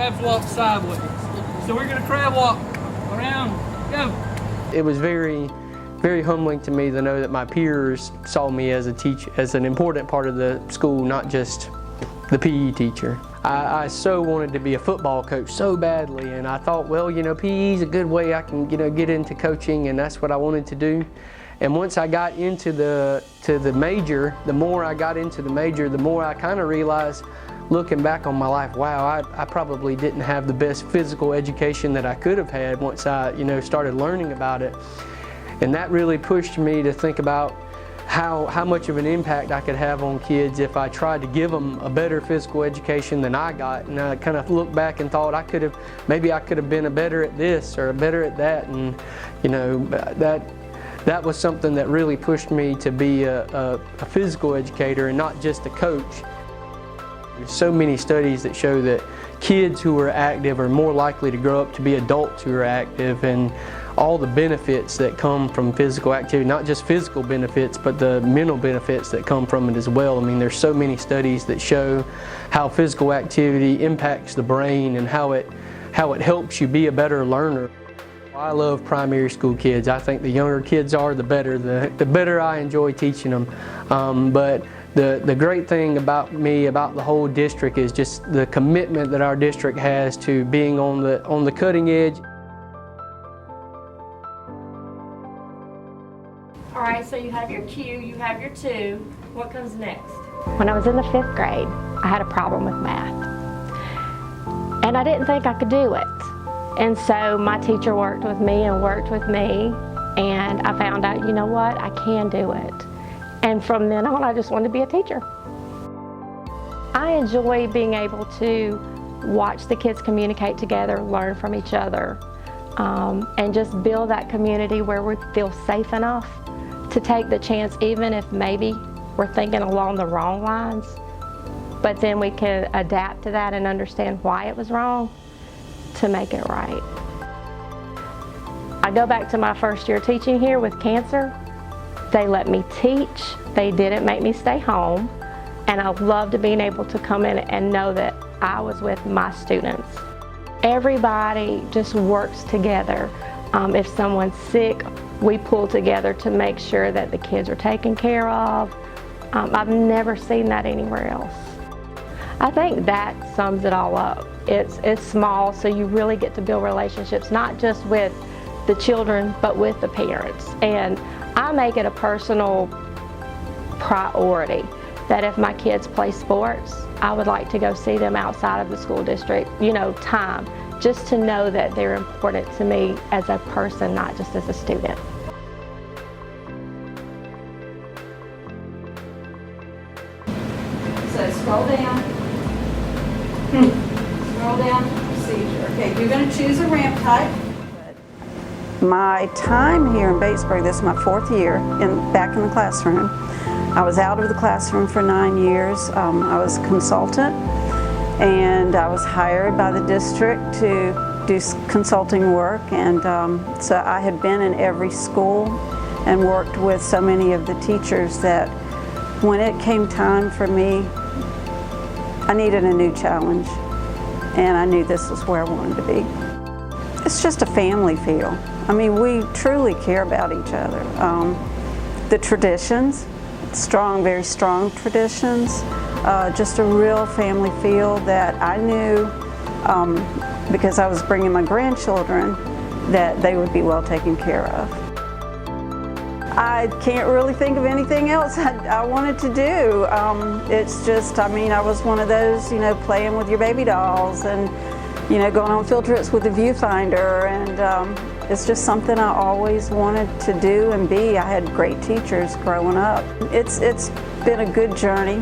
crabs walk sideways. So we're gonna crab walk around, go. It was very humbling to me to know that my peers saw me as a teacher, as an important part of the school, not just the PE teacher. I so wanted to be a football coach so badly, and I thought, well, you know, PE is a good way I can, you know, get into coaching, and that's what I wanted to do. And once I got into the major, the more I got into the major, the more I kind of realized, looking back on my life, wow, I probably didn't have the best physical education that I could have had once I, you know, started learning about it. And that really pushed me to think about how much of an impact I could have on kids if I tried to give them a better physical education than I got. And I kind of looked back and thought maybe I could have been a better at this or a better at that. And, you know, that was something that really pushed me to be a physical educator and not just a coach. There's so many studies that show that kids who are active are more likely to grow up to be adults who are active, and all the benefits that come from physical activity, not just physical benefits, but the mental benefits that come from it as well. I mean, there's so many studies that show how physical activity impacts the brain and how it helps you be a better learner. I love primary school kids. I think the younger kids are, the better I enjoy teaching them. But the great thing about the whole district is just the commitment that our district has to being on the cutting edge. All right, so you have your Q, you have your 2. What comes next? When I was in the 5th grade, I had a problem with math. And I didn't think I could do it. And so my teacher worked with me, and I found out, you know what, I can do it. And from then on, I just wanted to be a teacher. I enjoy being able to watch the kids communicate together, learn from each other, and just build that community where we feel safe enough to take the chance, even if maybe we're thinking along the wrong lines, but then we can adapt to that and understand why it was wrong to make it right. I go back to my first year teaching here with cancer. They let me teach. They didn't make me stay home. And I loved being able to come in and know that I was with my students. Everybody just works together. If someone's sick, we pull together to make sure that the kids are taken care of. I've never seen that anywhere else. I think that sums it all up. It's small, so you really get to build relationships, not just with the children, but with the parents. And I make it a personal priority that if my kids play sports, I would like to go see them outside of the school district, you know, time, just to know that they're important to me as a person, not just as a student. So scroll down. Scroll down to procedure. Okay, you're going to choose a ramp type. My time here in Batesburg, this is my 4th year back in the classroom. I was out of the classroom for 9 years. I was a consultant, and I was hired by the district to do consulting work, and so I had been in every school and worked with so many of the teachers that when it came time for me, I needed a new challenge, and I knew this was where I wanted to be. It's just a family feel. I mean, we truly care about each other. The traditions, strong, very strong traditions, just a real family feel that I knew, because I was bringing my grandchildren, that they would be well taken care of. I can't really think of anything else I wanted to do. It's just, I mean, I was one of those, you know, playing with your baby dolls and, you know, going on field trips with the viewfinder, and it's just something I always wanted to do and be. I had great teachers growing up. It's been a good journey.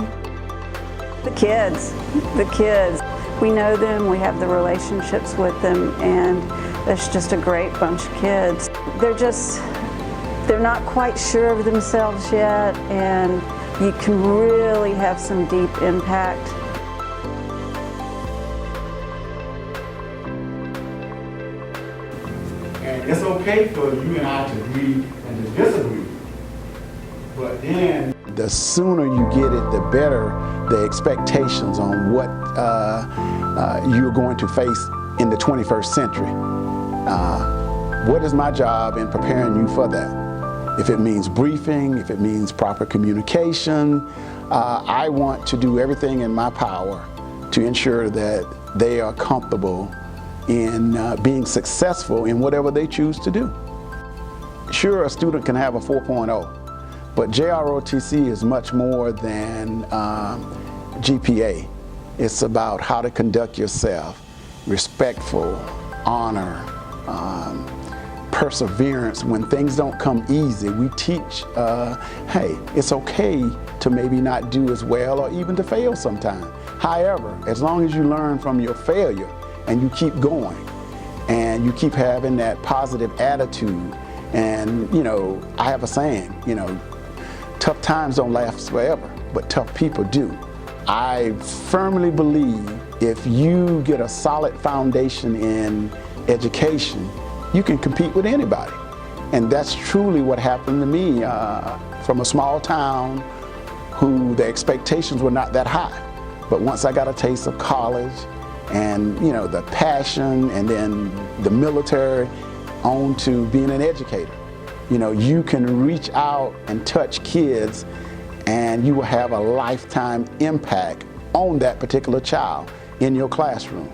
The kids, we know them, we have the relationships with them, and it's just a great bunch of kids. They're not quite sure of themselves yet, and you can really have some deep impact. And it's okay for you and I to agree and to disagree, but then the sooner you get it, the better the expectations on what you're going to face in the 21st century. What is my job in preparing you for that? If it means briefing, if it means proper communication, I want to do everything in my power to ensure that they are comfortable in being successful in whatever they choose to do. Sure, a student can have a 4.0, but JROTC is much more than GPA. It's about how to conduct yourself, respectful, honor, perseverance. When things don't come easy, we teach, hey, it's okay to maybe not do as well or even to fail sometime. However, as long as you learn from your failure and you keep going and you keep having that positive attitude, and you know, I have a saying, you know, tough times don't last forever, but tough people do. I firmly believe if you get a solid foundation in education, you can compete with anybody. And that's truly what happened to me from a small town who the expectations were not that high. But once I got a taste of college and, you know, the passion and then the military on to being an educator, you know, you can reach out and touch kids and you will have a lifetime impact on that particular child in your classroom.